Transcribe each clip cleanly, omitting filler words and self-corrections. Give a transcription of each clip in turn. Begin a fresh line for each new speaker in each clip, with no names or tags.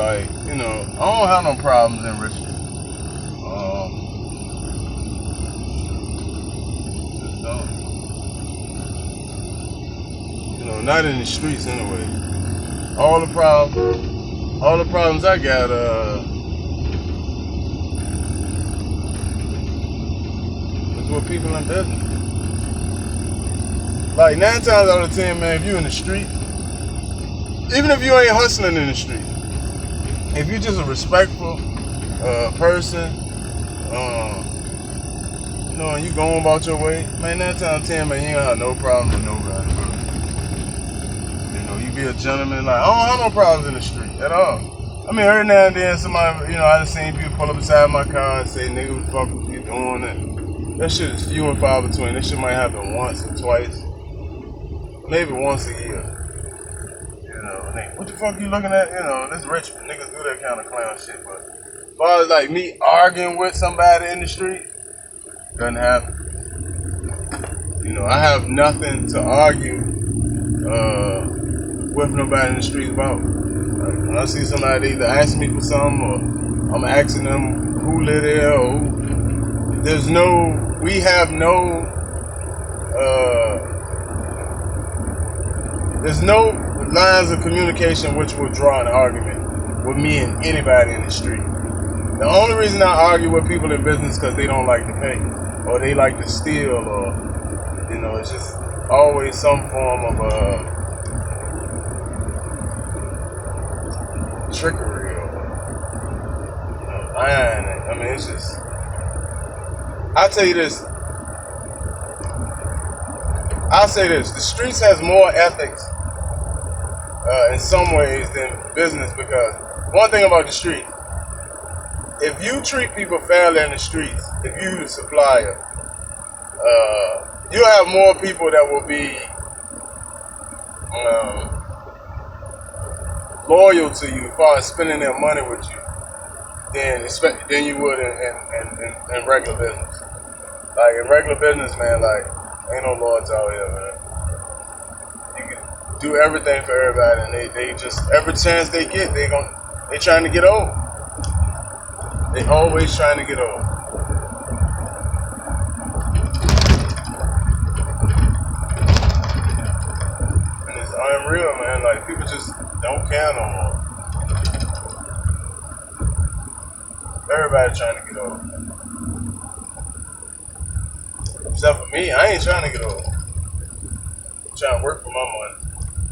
like, you know, I don't have no problems in Richmond. Just don't. You know, not in the streets anyway. All the problems I got, is with people in business. Like 9 times out of 10, man, if you in the street, even if you ain't hustling in the street, if you're just a respectful person, you know, and you going about your way, man, 9 times out of 10, man, you ain't gonna have no problem with nobody. You know, you be a gentleman, like, I don't have no problems in the street at all. I mean, every now and then somebody, you know, I just seen people pull up beside my car and say, nigga, what the fuck you doing? And that shit is few and far between. That shit might happen once or twice, maybe once a year. You know, and they, what the fuck you looking at? You know, this Richmond, niggas do that kind of clown shit, but as far as like me arguing with somebody in the street, doesn't happen. You know, I have nothing to argue with nobody in the street about. Like, when I see somebody either ask me for something or I'm asking them who live there or who, we have no, there's no lines of communication which will draw an argument with me and anybody in the street. The only reason I argue with people in business is because they don't like to pay, or they like to steal, or, you know, it's just always some form of trickery or, you know, lying. I mean, it's just, I'll tell you this. I'll say this. The streets has more ethics in some ways than business, because one thing about the street, if you treat people fairly in the streets, if you're the supplier, you'll have more people that will be loyal to you as far as spending their money with you than you would in regular business. Like in regular business, man, like ain't no lords out here, man. You can do everything for everybody, and they just every chance they get, they trying to get over. They always trying to get over. And it's unreal, man. Like people just don't care no more. Everybody trying to get over. Except for me, I ain't trying to get over. I'm trying to work for my money.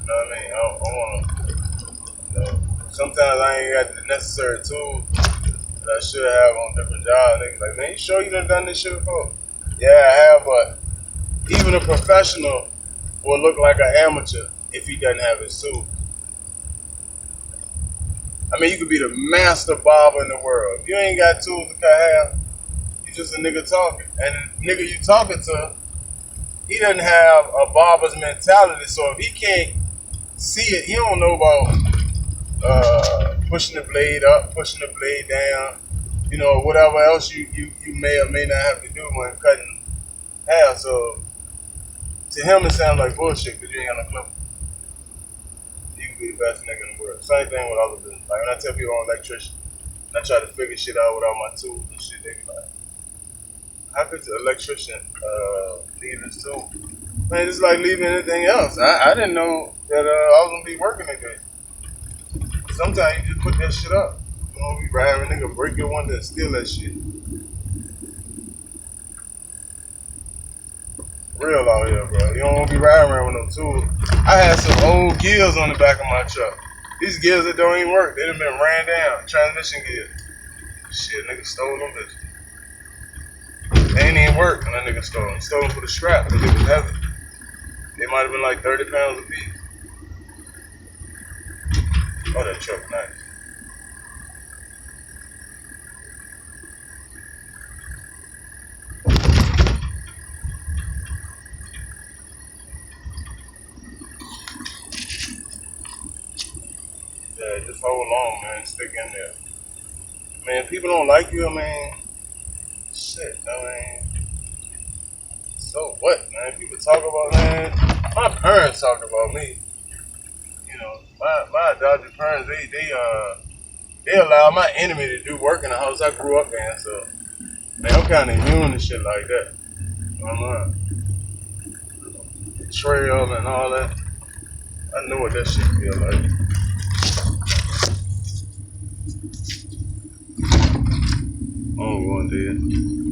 You know what I mean? I want to, you know, sometimes I ain't got the necessary tools that I should have on different jobs. Niggas like, man, you sure you done this shit before? Yeah, I have, but even a professional will look like an amateur if he doesn't have his tools. I mean, you could be the master barber in the world. If you ain't got tools to cut hair, you just a nigga talking. And the nigga you talking to, he doesn't have a barber's mentality. So if he can't see it, he don't know about pushing the blade up, pushing the blade down, you know, whatever else you may or may not have to do when cutting hair. So to him, it sounds like bullshit because you ain't got no clue. You can be the best nigga in the world. Same thing with other business. Like when I tell people I'm an electrician, and I try to figure shit out without my tools and shit, they be like, how could the electrician leave his tools? Man, it's like leaving anything else. I didn't know that I was gonna be working today. Sometimes you just put that shit up. You don't be riding a nigga, break your window and steal that shit. Real out here, bro. You don't want to be riding around with no tools. I had some old gears on the back of my truck. These gears that don't even work. They done been ran down. Transmission gears. Shit, nigga stole them bitches. They ain't even work when that nigga stole them. He stole them for the scrap because it was heavy. They might have been like 30 pounds a piece. Oh, that truck nice. Yeah, just hold on, man. Stick in there. Man, people don't like you, man. Shit, I mean, so what, man? People talk about, man. My parents talk about me. You know, my adopted parents, They allow my enemy to do work in the house I grew up in, so man, I'm kind of immune to shit like that. Betrayal and all that. I know what that shit feel like. Oh, one day.